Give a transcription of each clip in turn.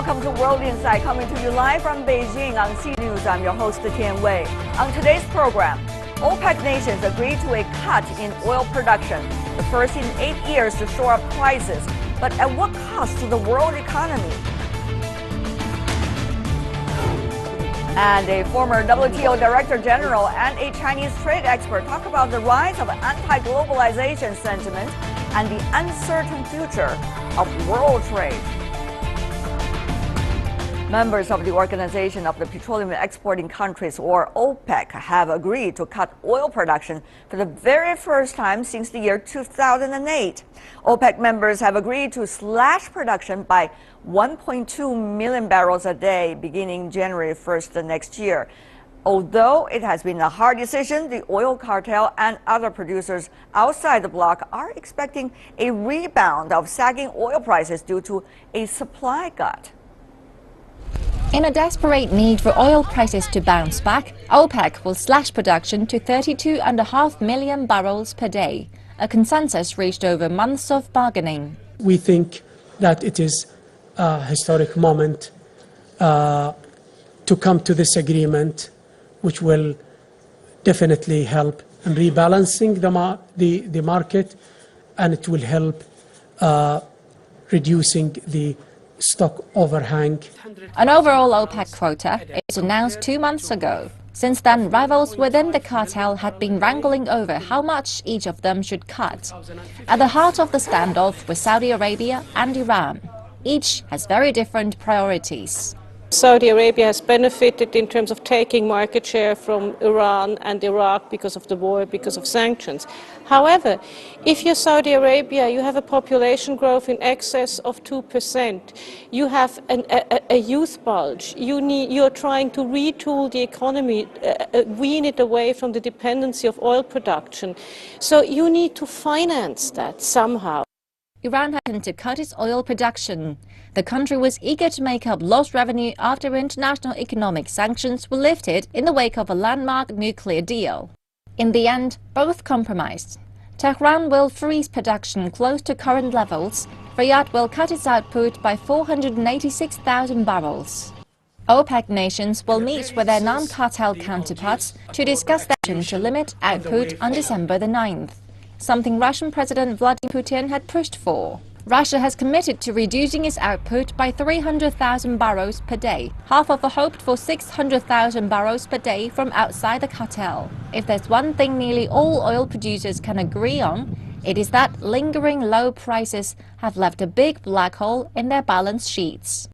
welcome to World Insight, coming to you live from Beijing on C News. I'm your host, Tian Wei. On today's program, OPEC nations agreed to a cut in oil production, the first in 8 years to shore up prices. But at what cost to the world economy? And a former WTO Director General and a Chinese trade expert talk about the rise of anti-globalization sentiment and the uncertain future of world trade. Members of the Organization of the Petroleum Exporting Countries, or OPEC, have agreed to cut oil production for the very first time since the year 2008. OPEC members have agreed to slash production by 1.2 million barrels a day beginning January 1st next year. Although it has been a hard decision, the oil cartel and other producers outside the bloc are expecting a rebound of sagging oil prices due to a supply glut. In a desperate need for oil prices to bounce back, OPEC will slash production to 32.5 million barrels per day, a consensus reached over months of bargaining. We think that it is a historic moment to come to this agreement, which will definitely help in rebalancing the market, and it will help reducing the stock overhang. An overall OPEC quota is announced 2 months ago. Since then, rivals within the cartel had been wrangling over how much each of them should cut. At the heart of the standoff were Saudi Arabia and Iran. Each has very different priorities. Saudi Arabia has benefited in terms of taking market share from Iran and Iraq because of the war, because of sanctions. However, if you're Saudi Arabia, you have a population growth in excess of 2%. You have a youth bulge. You're trying to retool the economy, wean it away from the dependency of oil production. So you need to finance that somehow. Iran had to cut its oil production. The country was eager to make up lost revenue after international economic sanctions were lifted in the wake of a landmark nuclear deal. In the end, both compromised. Tehran will freeze production close to current levels. Riyadh will cut its output by 486,000 barrels. OPEC nations will meet with their non-cartel counterparts to discuss the action to limit output on December the 9th. Something Russian President Vladimir Putin had pushed for. Russia has committed to reducing its output by 300,000 barrels per day, half of a hoped for 600,000 barrels per day from outside the cartel. If there's one thing nearly all oil producers can agree on, it is that lingering low prices have left a big black hole in their balance sheets.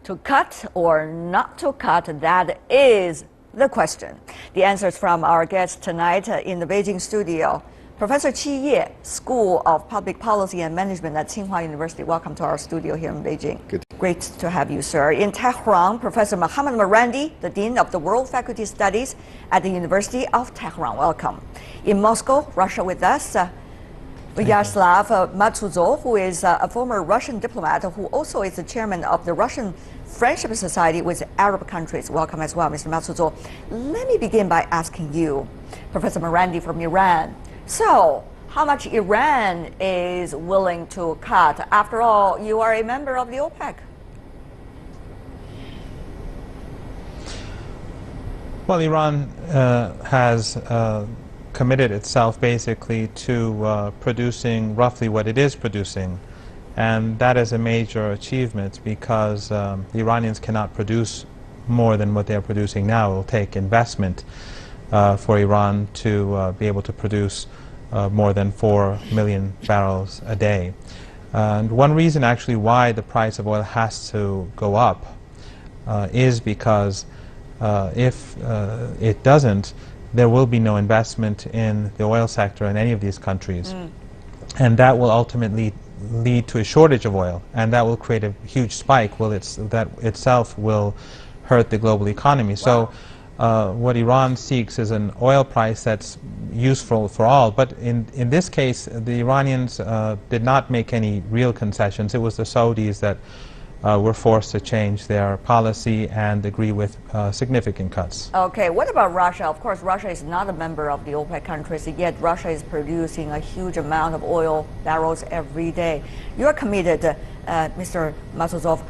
To cut or not to cut, that is the question. The answers from our guest tonight in the Beijing studio. Professor Qi Ye, School of Public Policy and Management at Tsinghua University. Welcome to our studio here in Beijing. Good. Great to have you, sir. In Tehran, Professor Mohammad Marandi, the Dean of the World Faculty Studies at the University of Tehran. Welcome. In Moscow, Russia, with us, Yaroslav Matsuzo, who is a former Russian diplomat who also is the chairman of the Russian Friendship Society with Arab countries. Welcome as well, Mr. Matsuzo. Let me begin by asking you, Professor Marandi from Iran. So, how much Iran is willing to cut? After all, you are a member of the OPEC. Well, Iran has committed itself basically to producing roughly what it is producing. And that is a major achievement because the Iranians cannot produce more than what they're producing now. It will take investment for Iran to be able to produce more than 4 million barrels a day. And one reason actually why the price of oil has to go up is because if it doesn't, there will be no investment in the oil sector in any of these countries. And that will ultimately lead to a shortage of oil, and that will create a huge spike. That itself will hurt the global economy. Wow. So what Iran seeks is an oil price that's useful for all. But in this case, the Iranians did not make any real concessions. It was the Saudis that were forced to change their policy and agree with significant cuts. Okay, what about Russia? Of course, Russia is not a member of the OPEC countries, yet Russia is producing a huge amount of oil barrels every day. You're committed Mr. Matuzov,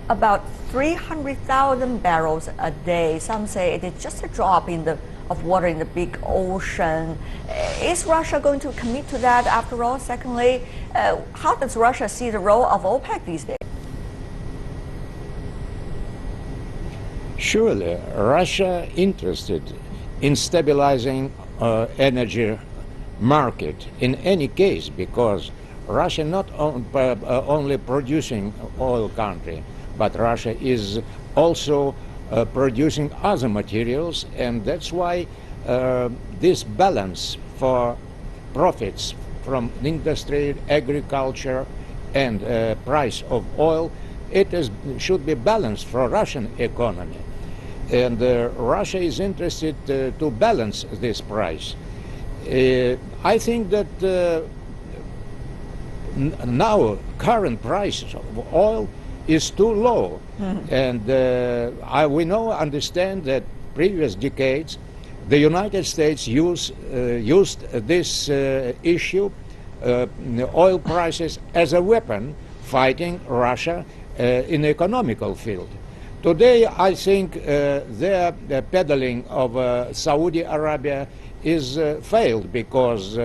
about 300,000 barrels a day. Some say it is just a drop of water in the big ocean. Is Russia going to commit to that after all? Secondly, how does Russia see the role of OPEC these days? Surely, Russia interested in stabilizing energy market in any case, because Russia not only producing oil country, but Russia is also producing other materials, and that's why this balance for profits from industry, agriculture, and price of oil, should be balanced for Russian economy. And Russia is interested to balance this price. I think that now current prices of oil is too low, and we understand that previous decades the United States used this issue, oil prices, as a weapon fighting Russia in the economical field. Today, I think their peddling of Saudi Arabia is failed, because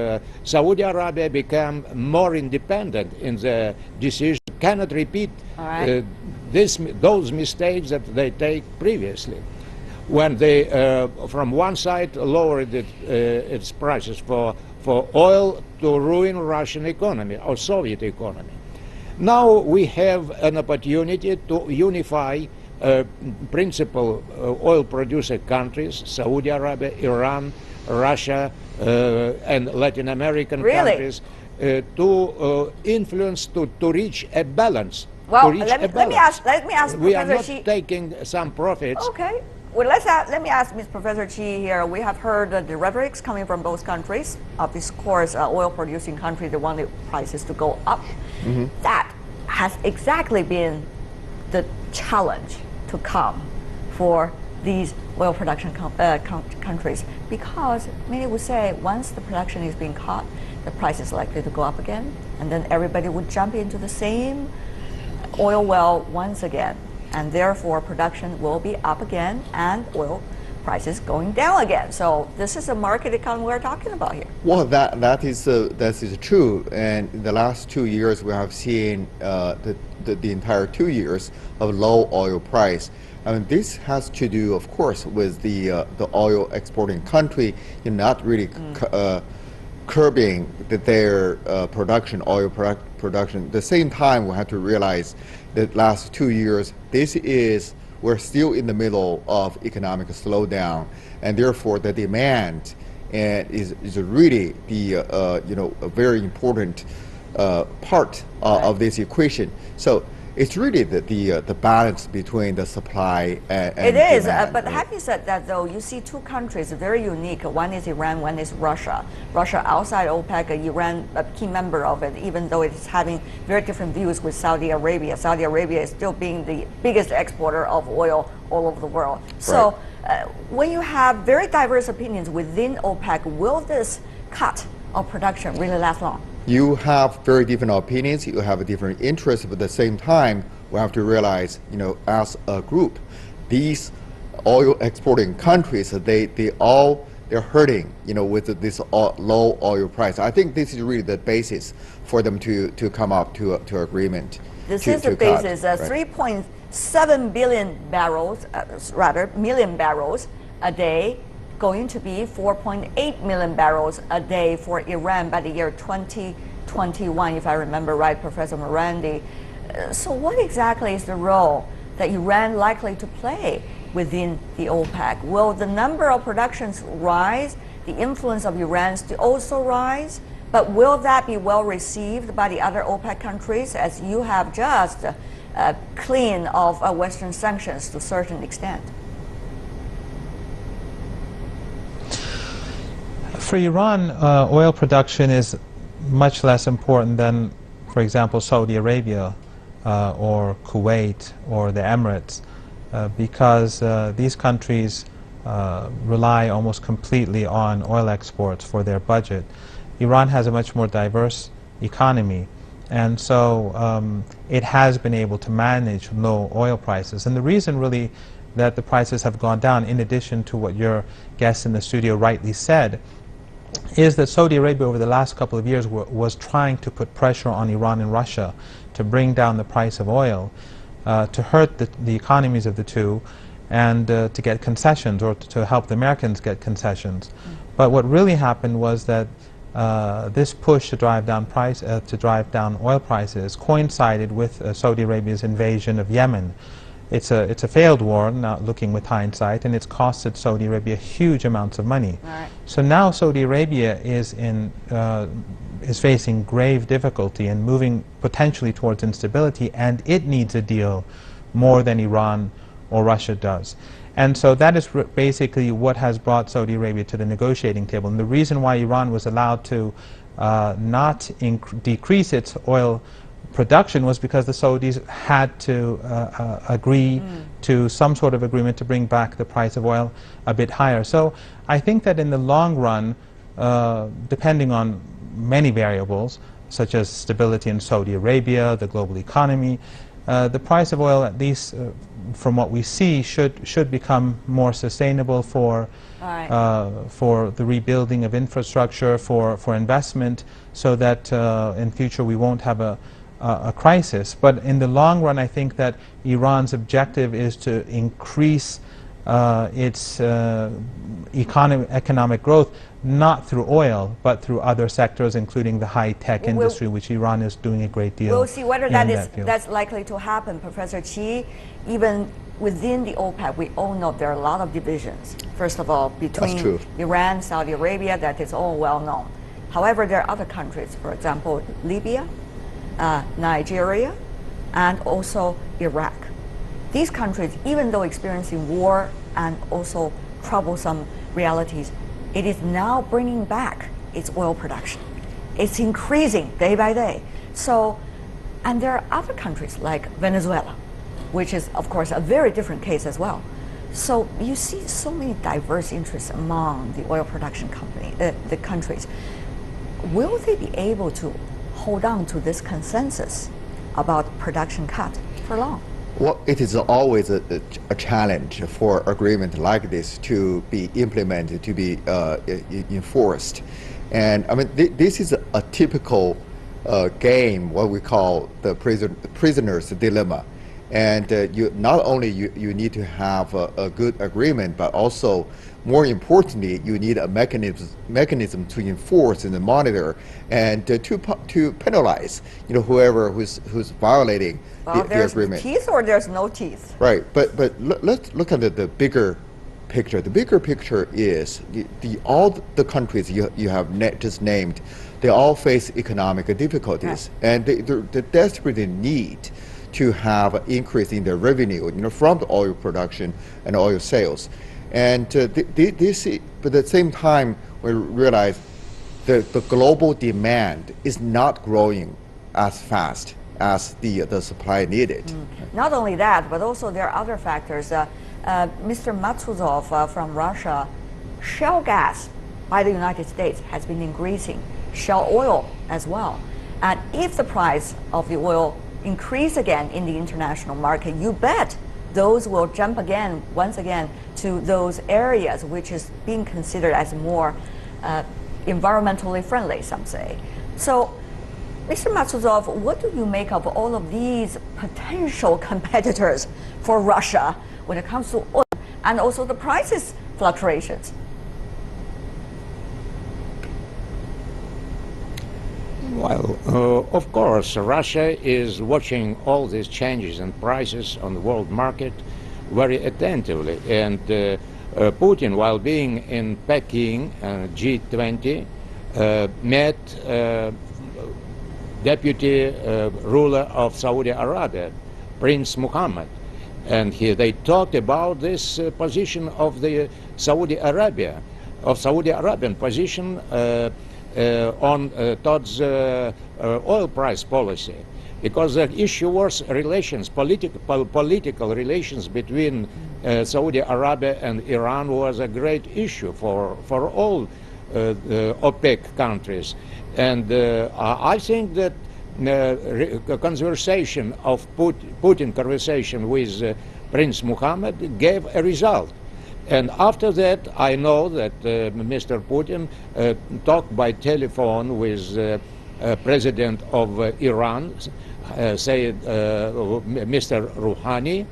Saudi Arabia became more independent in the decision, cannot repeat those mistakes that they take previously, when they from one side lowered its prices for oil to ruin Russian economy or Soviet economy. Now we have an opportunity to unify principal oil producer countries, Saudi Arabia, Iran, Russia, and Latin American countries, to influence, to reach a balance. Well, let me ask we Professor are not Chi. taking some profits. Okay. Well, let me ask Ms. Professor Chi here. We have heard the rhetorics coming from both countries. Of course, oil-producing countries, they want the prices to go up. That has exactly been the challenge to come for these oil production countries, because many would say once the production is being cut, the price is likely to go up again, and then everybody would jump into the same oil well once again, and therefore production will be up again and oil prices going down again. So this is a market economy we're talking about here. Well, that is true. And in the last 2 years, we have seen the entire 2 years of low oil price. I mean, this has to do, of course, with the oil exporting country not really curbing their production, oil production. At the same time, we have to realize that last 2 years, we're still in the middle of economic slowdown, and therefore the demand is really a very important part of this equation. So it's really the balance between the supply and it is, demand. but having said that, though, you see two countries very unique. One is Iran, one is Russia. Russia outside OPEC, Iran a key member of it, even though it is having very different views with Saudi Arabia. Saudi Arabia is still being the biggest exporter of oil all over the world. So when you have very diverse opinions within OPEC, will this cut of production really last long? You have very different opinions, you have a different interests, but at the same time, we have to realize, as a group, these oil exporting countries, they're hurting, with this low oil price. I think this is really the basis for them to come up to agreement. This is the basis, 3.7 billion barrels, million barrels a day, going to be 4.8 million barrels a day for Iran by the year 2021, if I remember right, Professor Morandi. So what exactly is the role that Iran likely to play within the OPEC? Will the number of productions rise, the influence of Iran also rise, but will that be well received by the other OPEC countries, as you have just clean of Western sanctions to a certain extent? For Iran, oil production is much less important than, for example, Saudi Arabia or Kuwait or the Emirates, because these countries rely almost completely on oil exports for their budget. Iran has a much more diverse economy, And so it has been able to manage low oil prices. And the reason really that the prices have gone down, in addition to what your guest in the studio rightly said, is that Saudi Arabia over the last couple of years was trying to put pressure on Iran and Russia to bring down the price of oil, to hurt the economies of the two, and to get concessions, or to help the Americans get concessions. But what really happened was that this push to drive down oil prices coincided with Saudi Arabia's invasion of Yemen. It's a failed war, now looking with hindsight, and it's costed Saudi Arabia huge amounts of money. Right. So now Saudi Arabia is facing grave difficulty and moving potentially towards instability, and it needs a deal more than Iran or Russia does. And so that is basically what has brought Saudi Arabia to the negotiating table. And the reason why Iran was allowed to not decrease its oil production was because the Saudis had to agree to some sort of agreement to bring back the price of oil a bit higher. So I think that in the long run, depending on many variables, such as stability in Saudi Arabia, the global economy, the price of oil, at least from what we see, should become more sustainable for the rebuilding of infrastructure, for investment, so that in future we won't have a crisis. But in the long run, I think that Iran's objective is to increase its economic growth, not through oil, but through other sectors, including the high-tech industry, which Iran is doing a great deal. We'll see whether that's likely to happen, Professor Qi. Even within the OPEC, we all know there are a lot of divisions. First of all, between Iran, Saudi Arabia, that is all well known. However, there are other countries, for example, Libya, Nigeria, and also Iraq. These countries, even though experiencing war and also troublesome realities, it is now bringing back its oil production. It's increasing day by day. So, and there are other countries like Venezuela, which is, of course, a very different case as well. So you see so many diverse interests among the oil production the countries. Will they be able to hold on to this consensus about production cut for long? Well, it is always a challenge for agreement like this to be implemented, to be enforced. And I mean, this is a typical game, what we call the prisoner's dilemma. And you not only you need to have a good agreement, but also, more importantly, you need a mechanism to enforce and monitor and to penalize, whoever who's violating the agreement. There's teeth or there's no teeth. Right, but let's look at the bigger picture. The bigger picture is all the countries you have just named, they all face economic difficulties, and they desperately need to have an increase in their revenue, from the oil production and oil sales. And but at the same time, we realize the global demand is not growing as fast as the supply needed. Not only that, but also there are other factors. Mr. Matsuzov from Russia, shale gas by the United States has been increasing, shale oil as well. And if the price of the oil increase again in the international market, you bet those will jump once again to those areas which is being considered as more environmentally friendly, some say. So, Mr. Matsuzov, what do you make of all of these potential competitors for Russia when it comes to oil and also the prices fluctuations? Well, of course, Russia is watching all these changes in prices on the world market very attentively. And Putin, while being in Peking, G20, met deputy ruler of Saudi Arabia, Prince Mohammed. And they talked about this position of the Saudi Arabian position towards oil price policy, because the issue was relations, political relations between Saudi Arabia and Iran was a great issue for all OPEC countries. And I think that conversation of Putin conversation with Prince Mohammed gave a result. And after that, I know that Mr. Putin talked by telephone with President of Iran, Mr. Rouhani,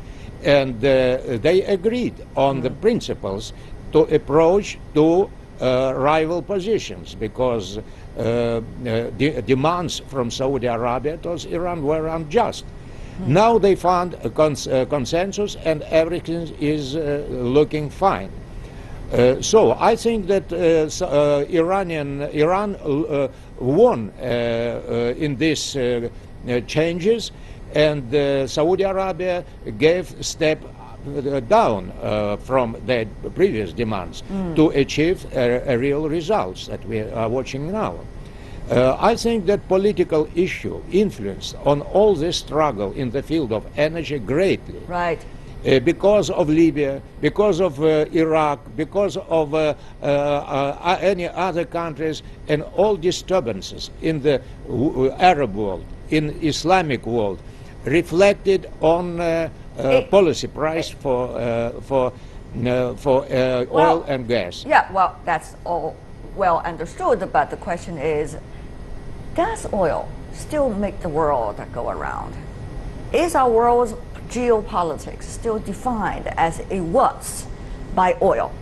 and they agreed on the principles to approach two rival positions, because demands from Saudi Arabia towards Iran were unjust. Now they found a consensus, and everything is looking fine. So I think that Iran won in these changes, and Saudi Arabia gave step down from their previous demands to achieve real results that we are watching now. I think that political issue influenced on all this struggle in the field of energy greatly. Right. Because of Libya, because of Iraq, because of any other countries, and all disturbances in the Arab world, in Islamic world, reflected on policy price for oil and gas. Yeah, well, that's all well understood, but the question is, does oil still make the world go around? Is our world's geopolitics still defined as it was by oil,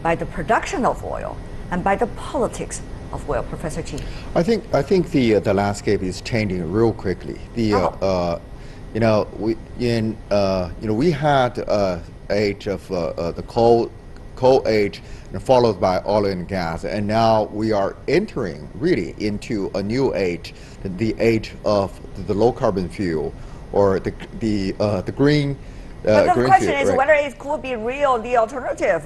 by the production of oil, and by the politics of oil, Professor Chi? I think the landscape is changing real quickly. We had age of the coal age, and followed by oil and gas, and now we are entering really into a new age, the age of the low carbon fuel, or the green. But the green question fuel, is right? whether it could be the alternative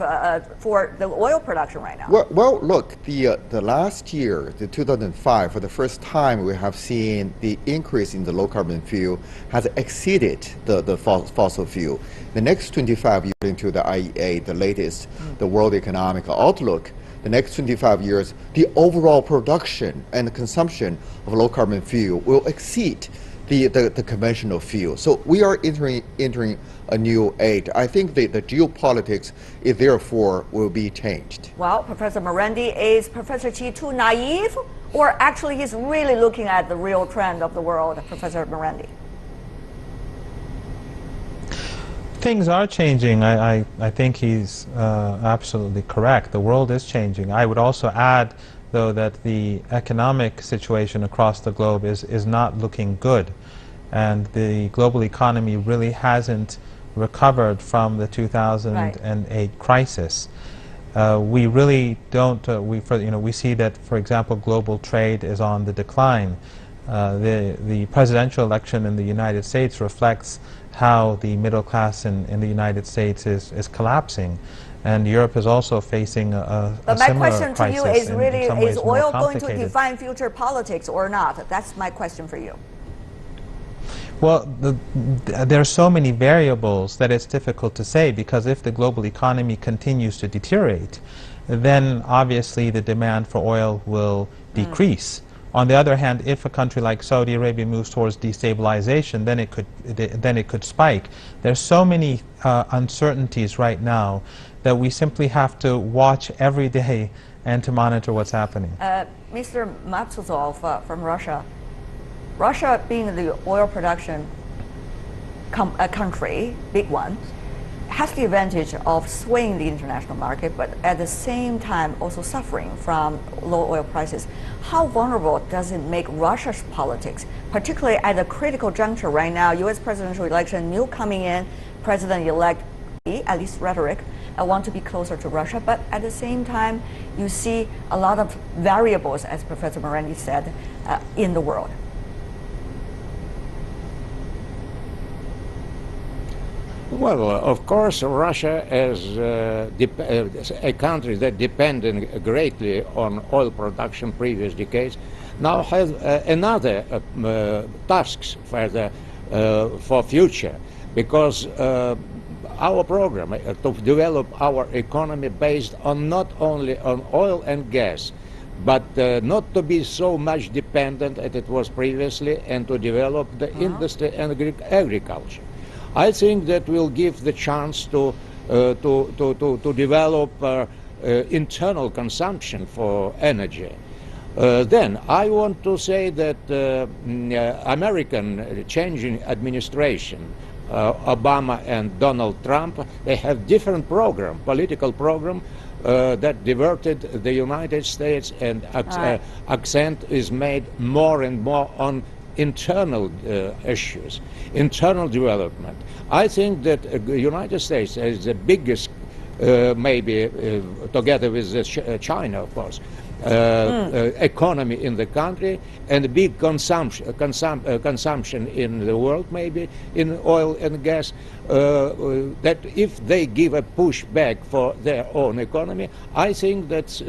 for the oil production right now. Well, look, the last year, the 2005, for the first time, we have seen the increase in the low carbon fuel has exceeded the fossil fuel. The next 25 years, into the IEA, the latest, the World Economic Outlook, the next 25 years, the overall production and consumption of low carbon fuel will exceed the conventional fuel. So we are entering a new age. I think the geopolitics is therefore will be changed. Well, Professor Morandi, is Professor Chi too naive, or actually he's really looking at the real trend of the world, Professor Morandi? Things are changing. I think he's absolutely correct. The world is changing. I would also add, though, that the economic situation across the globe is not looking good, and the global economy really hasn't recovered from the 2008 crisis. We really don't. We see that, for example, global trade is on the decline. The presidential election in the United States reflects how the middle class in the United States is collapsing. And Europe is also facing a But my similar question to you crisis, is in really, some ways is more oil going to complicated. define future politics or not? That's my question for you. Well, there are so many variables that it's difficult to say, because if the global economy continues to deteriorate, then obviously the demand for oil will decrease. On the other hand, if a country like Saudi Arabia moves towards destabilization, then it could spike. There's so many uncertainties right now that we simply have to watch every day and to monitor what's happening. Mr. Matsuzov from Russia. Russia being the oil production country, big one, has the advantage of swaying the international market, but at the same time also suffering from low oil prices. How vulnerable does it make Russia's politics, particularly at a critical juncture right now, U.S. presidential election, new coming in, president-elect, at least rhetoric, want to be closer to Russia, but at the same time, you see a lot of variables, as Professor Morandi said, in the world. Well, of course, Russia, as a country that depended greatly on oil production previous decades, now has another tasks for future, because our program to develop our economy based on not only on oil and gas, but not to be so much dependent as it was previously, and to develop the industry and agriculture. I think that will give the chance to develop internal consumption for energy. Then I want to say that American changing administration, Obama and Donald Trump, they have different program, political program, that diverted the United States, and accent is made more and more on internal issues, internal development. I think that the United States is the biggest, maybe together with China, of course, economy in the country, and a big consumption in the world, maybe in oil and gas, that if they give a push back for their own economy, I think that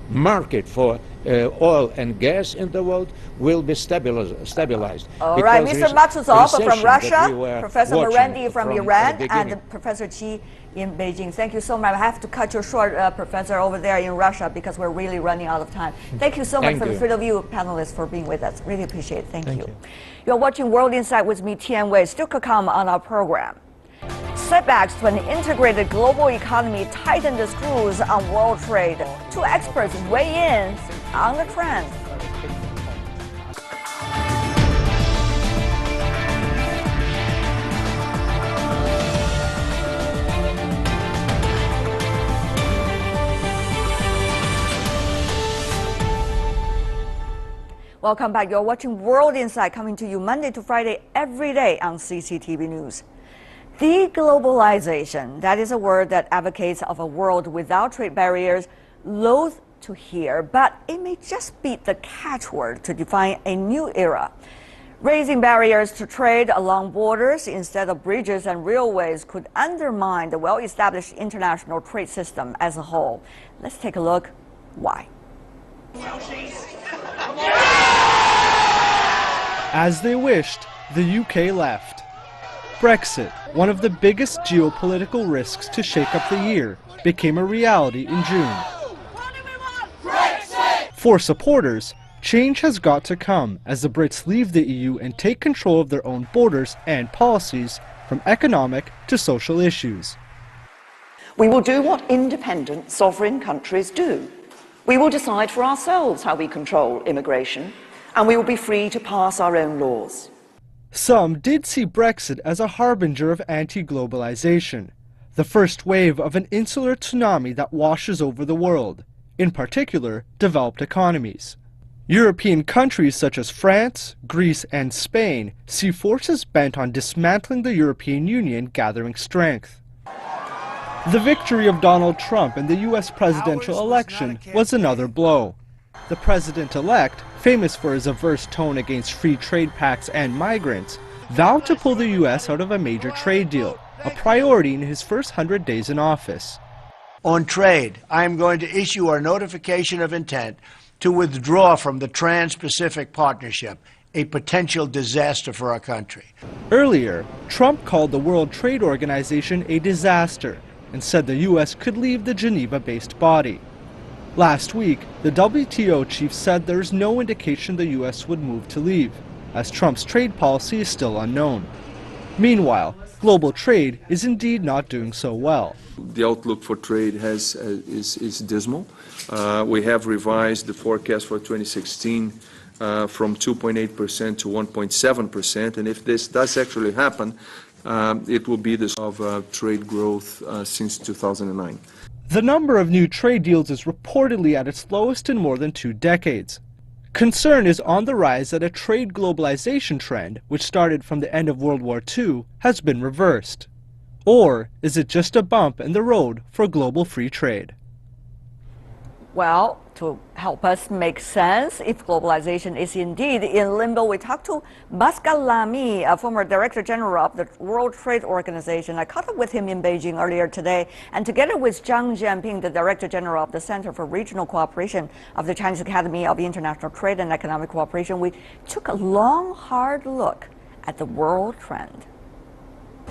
market for oil and gas in the world will be stabilized. All right, Mr. Matuzov from Russia, Professor Morandi from Iran, and Professor Qi in Beijing. Thank you so much. I have to cut you short, Professor, over there in Russia, because we're really running out of time. Thank you so much for the three of you panelists for being with us. Really appreciate it. Thank you. You're watching World Insight with me, Tian Wei. Still to come on our program. Setbacks to an integrated global economy tighten the screws on world trade. Two experts weigh in on the trend. Welcome back. You're watching World Insight, coming to you Monday to Friday every day on CCTV News. Deglobalization, that is a word that advocates of a world without trade barriers, loath to hear, but it may just be the catchword to define a new era. Raising barriers to trade along borders instead of bridges and railways could undermine the well-established international trade system as a whole. Let's take a look why. As they wished, the UK left. Brexit, one of the biggest geopolitical risks to shake up the year, became a reality in June. For supporters, change has got to come as the Brits leave the EU and take control of their own borders and policies, from economic to social issues. We will do what independent, sovereign countries do. We will decide for ourselves how we control immigration, and we will be free to pass our own laws. Some did see Brexit as a harbinger of anti-globalization, the first wave of an insular tsunami that washes over the world, in particular developed economies. European countries such as France, Greece, and Spain see forces bent on dismantling the European Union gathering strength. The victory of Donald Trump in the US presidential election was another blow. The president-elect, famous for his averse tone against free trade pacts and migrants, vowed to pull the US out of a major trade deal, a priority in his first 100 days in office. On trade, I am going to issue our notification of intent to withdraw from the Trans-Pacific Partnership, a potential disaster for our country. Earlier, Trump called the World Trade Organization a disaster and said the US could leave the Geneva-based body. Last week, the WTO chief said there is no indication the US would move to leave, as Trump's trade policy is still unknown. Meanwhile, global trade is indeed not doing so well. The outlook for trade is dismal. We have revised the forecast for 2016 from 2.8% to 1.7%, and if this does actually happen, it will be the of trade growth since 2009. The number of new trade deals is reportedly at its lowest in more than 2 decades. Concern is on the rise that a trade globalization trend, which started from the end of World War II, has been reversed. Or is it just a bump in the road for global free trade? Well, to help us make sense if globalization is indeed in limbo, we talked to Bhaskar Lamy, a former Director General of the World Trade Organization. I caught up with him in Beijing earlier today, and together with Zhang Jianping, the Director General of the Center for Regional Cooperation of the Chinese Academy of International Trade and Economic Cooperation, we took a long, hard look at the world trend.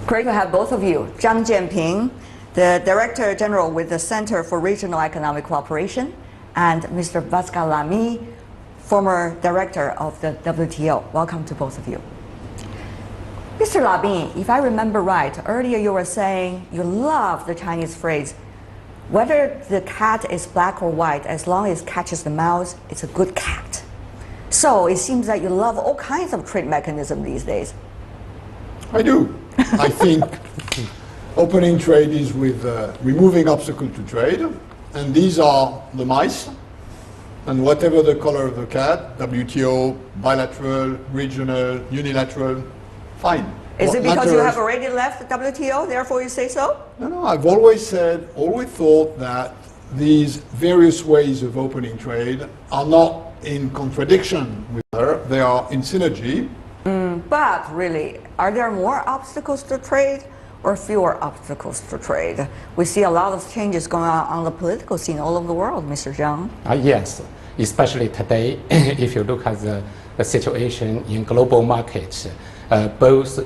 Great to have both of you. Zhang Jianping, the Director General with the Center for Regional Economic Cooperation, and Mr. Pascal Lamy, former director of the WTO. Welcome to both of you. Mr. Lamy, if I remember right, earlier you were saying you love the Chinese phrase, whether the cat is black or white, as long as it catches the mouse, it's a good cat. So it seems that you love all kinds of trade mechanisms these days. I do. I think opening trade is with removing obstacles to trade, and these are the mice, and whatever the color of the cat, WTO, bilateral, regional, unilateral, fine. Is What it because you matters- have already left the WTO, therefore you say so? No, I've always thought that these various ways of opening trade are not in contradiction with her, they are in synergy. But really, are there more obstacles to trade or fewer obstacles to trade? We see a lot of changes going on the political scene all over the world, Mr. Zhang. Yes, especially today, if you look at the situation in global markets, both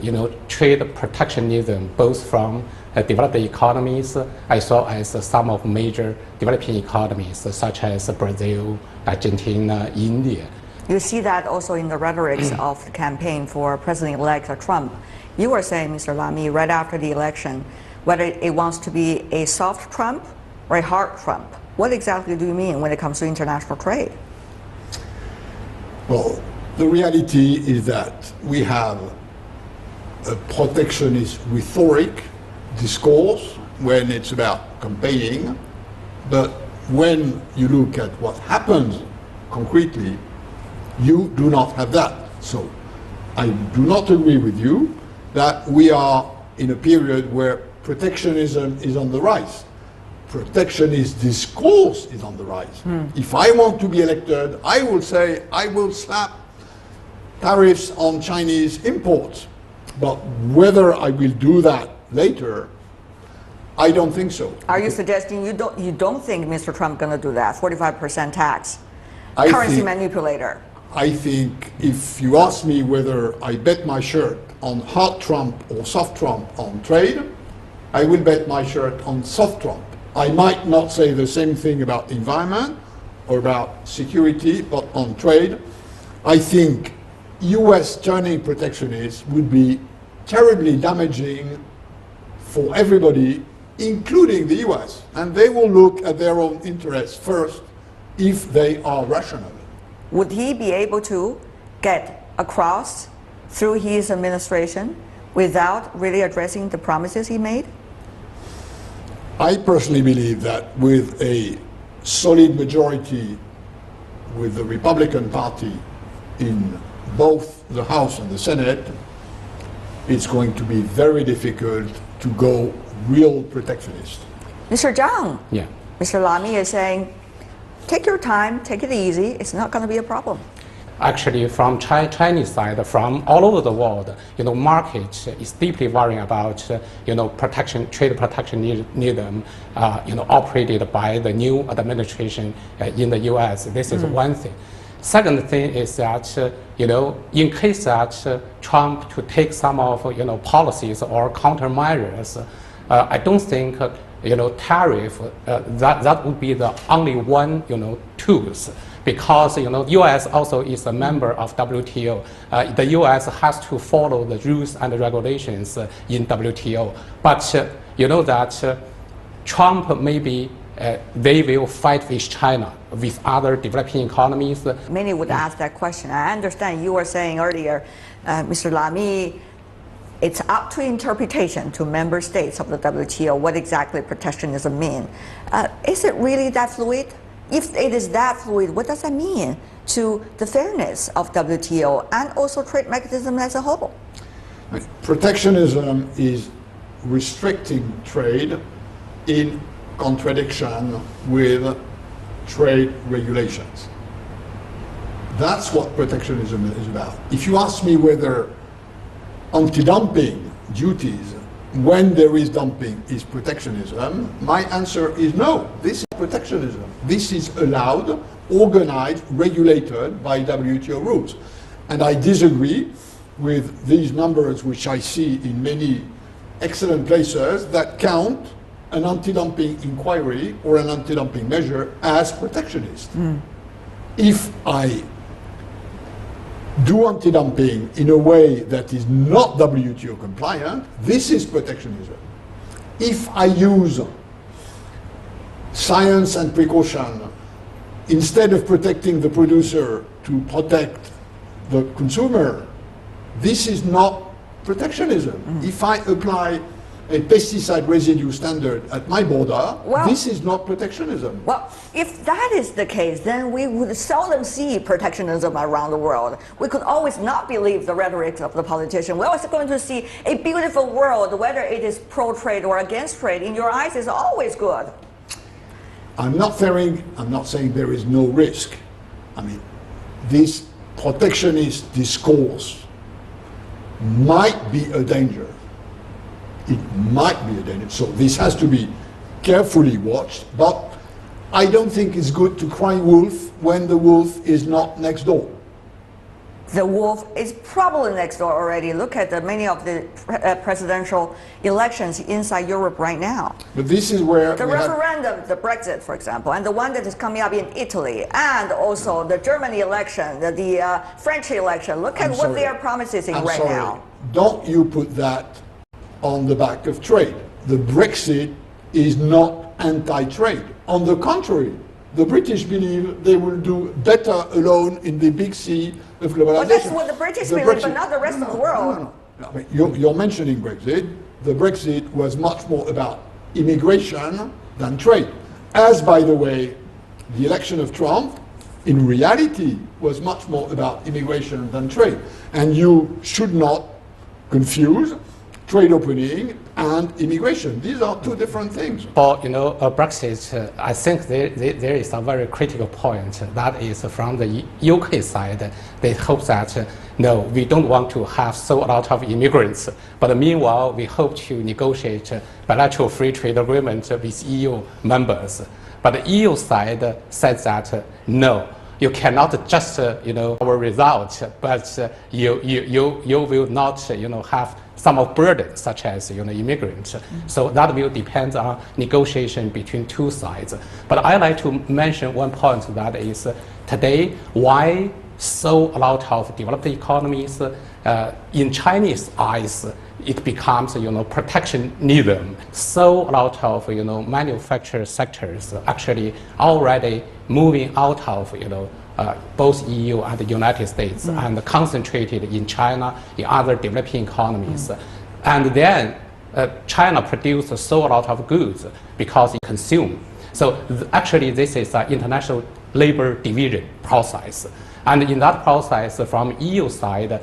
trade protectionism, both from developed economies as well as some of major developing economies such as Brazil, Argentina, India. You see that also in the rhetorics of the campaign for President-elect Trump. You were saying, Mr. Lamy, right after the election, whether it wants to be a soft Trump or a hard Trump. What exactly do you mean when it comes to international trade? Well, the reality is that we have a protectionist rhetoric discourse when it's about campaigning, but when you look at what happens concretely, you do not have that. So I do not agree with you that we are in a period where protectionism is on the rise. Protectionist discourse is on the rise. If I want to be elected, I will say I will slap tariffs on Chinese imports. But whether I will do that later, I don't think so. Are you suggesting you don't think Mr. Trump going to do that? 45% tax, I currency think- manipulator. I think if you ask me whether I bet my shirt on hard Trump or soft Trump on trade, I will bet my shirt on soft Trump. I might not say the same thing about environment or about security, but on trade, I think US turning protectionist would be terribly damaging for everybody, including the US. And they will look at their own interests first if they are rational. Would he be able to get across through his administration without really addressing the promises he made? I personally believe that with a solid majority with the Republican Party in both the House and the Senate, it's going to be very difficult to go real protectionist. Mr. Zhang, Yeah. Mr. Lamy is saying, take your time, take it easy, it's not going to be a problem. Actually, from Chinese side, from all over the world, market is deeply worrying about, trade protectionism, operated by the new administration in the U.S. This is one thing. Second thing is that, in case that Trump to take some of, policies or countermeasures, I don't think, tariff, that would be the only one, tools. Because U.S. also is a member of WTO. The U.S. has to follow the rules and regulations in WTO. But that Trump maybe they will fight with China, with other developing economies. Many would ask that question. I understand you were saying earlier, Mr. Lamy, it's up to interpretation to member states of the WTO what exactly protectionism means. Is it really that fluid? If it is that fluid, what does that mean to the fairness of WTO and also trade mechanism as a whole? Protectionism is restricting trade in contradiction with trade regulations. That's what protectionism is about. If you ask me whether anti-dumping duties, when there is dumping, is protectionism, my answer is no. This is protectionism. This is allowed, organized, regulated by WTO rules. And I disagree with these numbers, which I see in many excellent places, that count an anti-dumping inquiry or an anti-dumping measure as protectionist. If I do anti-dumping in a way that is not WTO compliant, this is protectionism. If I use science and precaution instead of protecting the producer to protect the consumer, this is not protectionism. If I apply a pesticide residue standard at my border, this is not protectionism. Well, if that is the case, then we would seldom see protectionism around the world. We could always not believe the rhetoric of the politician. We're always going to see a beautiful world, whether it is pro-trade or against trade. In your eyes, is always good. I'm not saying there is no risk. I mean, this protectionist discourse might be a danger. It might be a danger. So this has to be carefully watched, but I don't think it's good to cry wolf when the wolf is not next door. The wolf is probably next door already. Look at many of the presidential elections inside Europe right now. But this is where the referendum, the Brexit, for example, and the one that is coming up in Italy, and also the German election, the French election. Look at what they are promising right now. Don't you put that on the back of trade. The Brexit is not anti-trade. On the contrary, the British believe they will do better alone in the big sea of globalization. But that's what the British believe, but not the rest of the world. No. I mean, you're mentioning Brexit. The Brexit was much more about immigration than trade. As, by the way, the election of Trump, in reality, was much more about immigration than trade. And you should not confuse trade opening and immigration. These are two different things. For Brexit, I think there is a very critical point. That is from the UK side. They hope that no, we don't want to have so a lot of immigrants. But meanwhile, we hope to negotiate bilateral free trade agreement with EU members. But the EU side says that no, you cannot just our result, but you will not have some of burden, such as immigrants. So that will depend on negotiation between two sides. But I like to mention one point, that is today why so a lot of developed economies in Chinese eyes it becomes protectionism. So a lot of manufacturing sectors actually already moving out of both EU and the United States and concentrated in China, in other developing economies. And then China produces so a lot of goods because it consumes. So actually this is an international labor division process. And in that process, from EU side,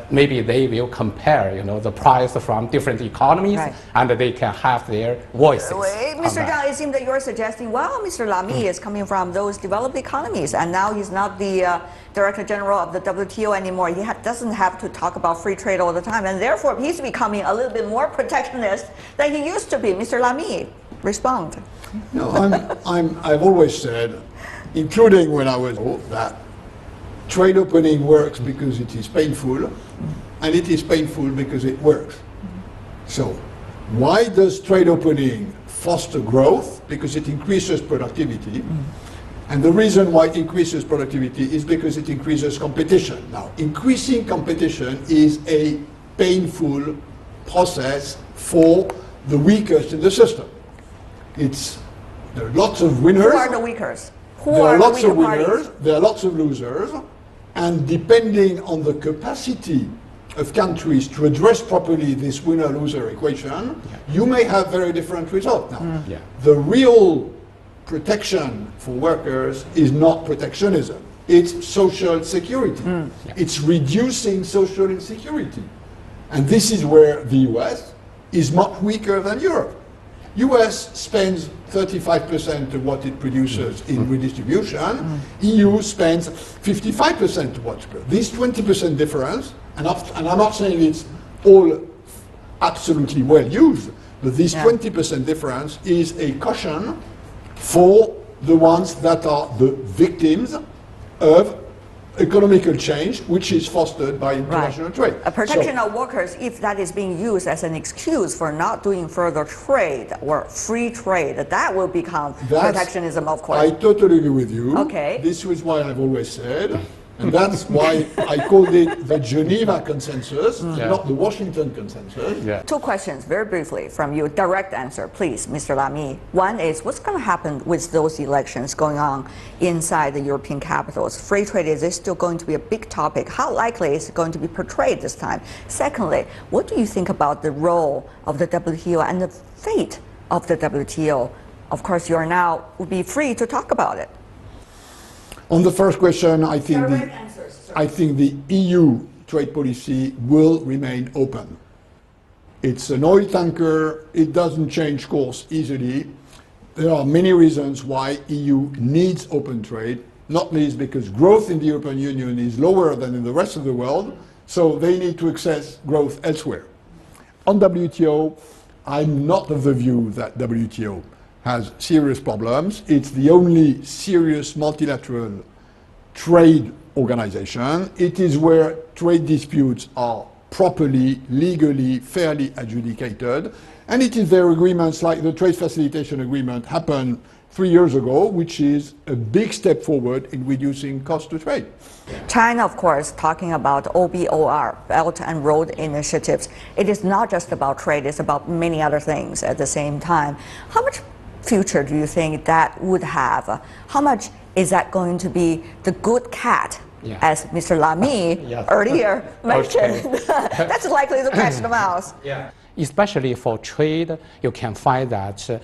maybe they will compare, the price from different economies, and they can have their voices. Mr. Zhang, it seems that you're suggesting, well, Mr. Lamy is coming from those developed economies, and now he's not the Director General of the WTO anymore. He doesn't have to talk about free trade all the time, and therefore he's becoming a little bit more protectionist than he used to be. Mr. Lamy, respond. No, I've always said, including when I was that trade opening works because it is painful, and it is painful because it works. So why does trade opening foster growth? Because it increases productivity. And the reason why it increases productivity is because it increases competition. Now, increasing competition is a painful process for the weakest in the system. There are lots of winners. Who are the weakers? There are lots of winners, there are lots of losers, and depending on the capacity of countries to address properly this winner-loser equation, you may have very different results. Now, the real protection for workers is not protectionism. It's social security. It's reducing social insecurity. And this is where the US is much weaker than Europe. US spends 35% of what it produces in redistribution. EU spends 55% of what it produces. This 20% difference, and I'm not saying it's all absolutely well used, but this 20% difference is a caution for the ones that are the victims of economical change, which is fostered by international trade. A protection So, of workers, if that is being used as an excuse for not doing further trade or free trade, that will become protectionism, of course. I totally agree with you. Okay. This is why I've always said, and that's why I called it the Geneva Consensus, not the Washington Consensus. Yeah. Two questions, very briefly, from you. Direct answer, please, Mr. Lamy. One is, what's going to happen with those elections going on inside the European capitals? Free trade, is this still going to be a big topic? How likely is it going to be portrayed this time? Secondly, what do you think about the role of the WTO and the fate of the WTO? Of course, you are now will be free to talk about it. On the first question, I think the EU trade policy will remain open. It's an oil tanker, it doesn't change course easily. There are many reasons why EU needs open trade, not least because growth in the European Union is lower than in the rest of the world, so they need to access growth elsewhere. On WTO, I'm not of the view that WTO has serious problems. It's the only serious multilateral trade organization. It is where trade disputes are properly, legally, fairly adjudicated. And it is their agreements like the Trade Facilitation Agreement happened 3 years ago, which is a big step forward in reducing cost to trade. China, of course, talking about OBOR, Belt and Road Initiatives. It is not just about trade, it's about many other things at the same time. How much future do you think that would have? How much is that going to be the good cat, as Mr. Lamy earlier mentioned? That's likely to catch the mouse. Yeah. Especially for trade, you can find that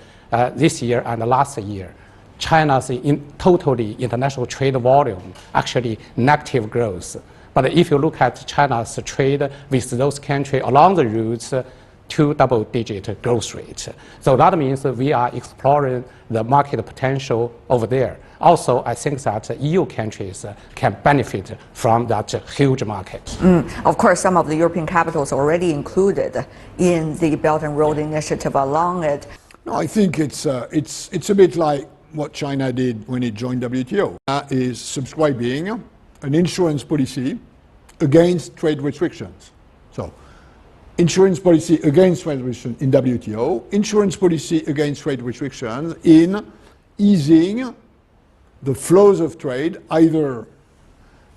this year and last year, China's totally international trade volume actually negative growth. But if you look at China's trade with those countries along the routes, to double-digit growth rate. So that means that we are exploring the market potential over there. Also, I think that EU countries can benefit from that huge market. Of course, some of the European capitals already included in the Belt and Road Initiative along it. No, I think it's a bit like what China did when it joined WTO. Is subscribing an insurance policy against trade restrictions. So, insurance policy against trade restrictions in WTO, insurance policy against trade restrictions in easing the flows of trade either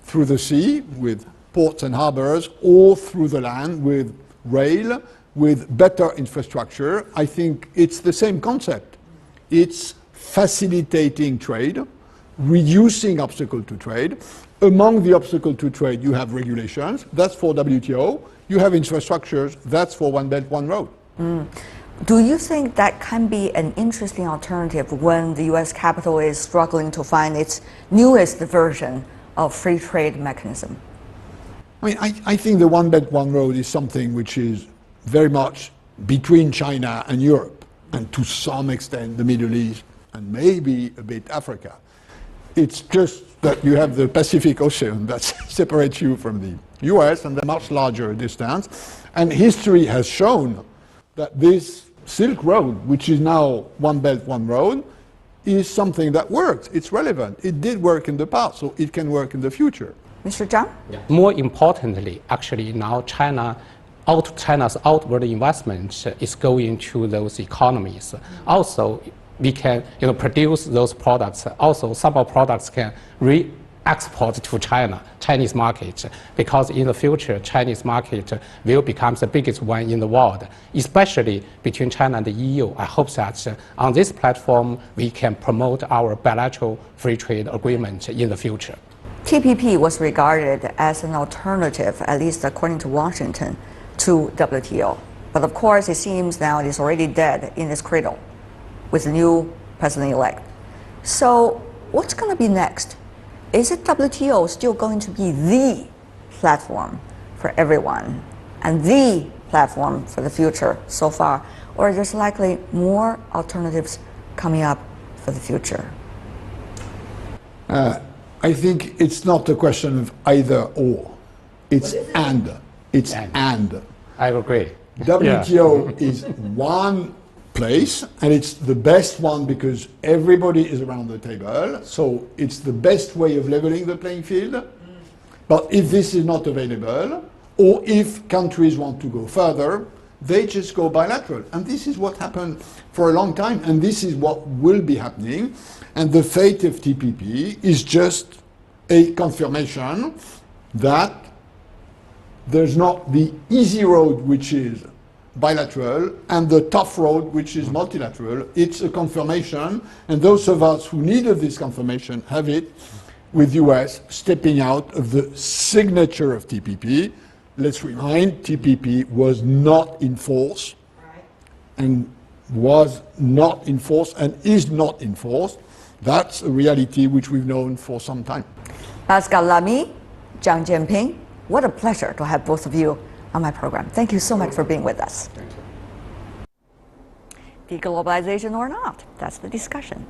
through the sea with ports and harbors or through the land with rail, with better infrastructure. I think it's the same concept. It's facilitating trade, reducing obstacles to trade. Among the obstacles to trade, you have regulations. That's for WTO. You have infrastructures. That's for One Belt, One Road. Do you think that can be an interesting alternative when the U.S. capital is struggling to find its newest version of free trade mechanism? I mean, I think the One Belt, One Road is something which is very much between China and Europe, and to some extent the Middle East, and maybe a bit Africa. It's just that you have the Pacific Ocean that separates you from the US and a much larger distance. And history has shown that this Silk Road, which is now One Belt, One Road, is something that works. It's relevant. It did work in the past, so it can work in the future. Mr. Zhang? More importantly, actually now China's outward investment is going to those economies. Also, we can produce those products. Also, some of products can re-export to Chinese market, because in the future, Chinese market will become the biggest one in the world, especially between China and the EU. I hope that on this platform, we can promote our bilateral free trade agreement in the future. TPP was regarded as an alternative, at least according to Washington, to WTO. But of course, it seems now it is already dead in its cradle with the new president-elect. So what's going to be next? Is it WTO still going to be the platform for everyone and the platform for the future so far? Or is there likely more alternatives coming up for the future? I think it's not a question of either or. It's and. It's and. I agree. WTO is one place, and it's the best one because everybody is around the table. So it's the best way of leveling the playing field. But if this is not available, or if countries want to go further, they just go bilateral. And this is what happened for a long time, and this is what will be happening. And the fate of TPP is just a confirmation that there's not the easy road, which is bilateral, and the tough road, which is multilateral. It's a confirmation, and those of us who needed this confirmation have it, with US stepping out of the signature of TPP. Let's remind, TPP was not in force, and was not in force, and is not in force. That's a reality which we've known for some time. Pascal Lamy, Zhang Jianping, what a pleasure to have both of you on my program. Thank you so much for being with us. Thank you. Deglobalization or not, that's the discussion.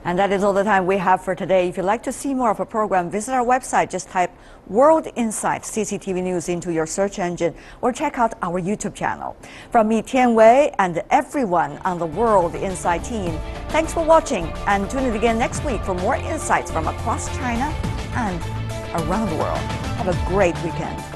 And that is all the time we have for today. If you'd like to see more of a program, visit our website. Just type World Insight CCTV News into your search engine or check out our YouTube channel. From me, Tian Wei, and everyone on the World Insight team, thanks for watching, and tune in again next week for more insights from across China and around the world. Have a great weekend.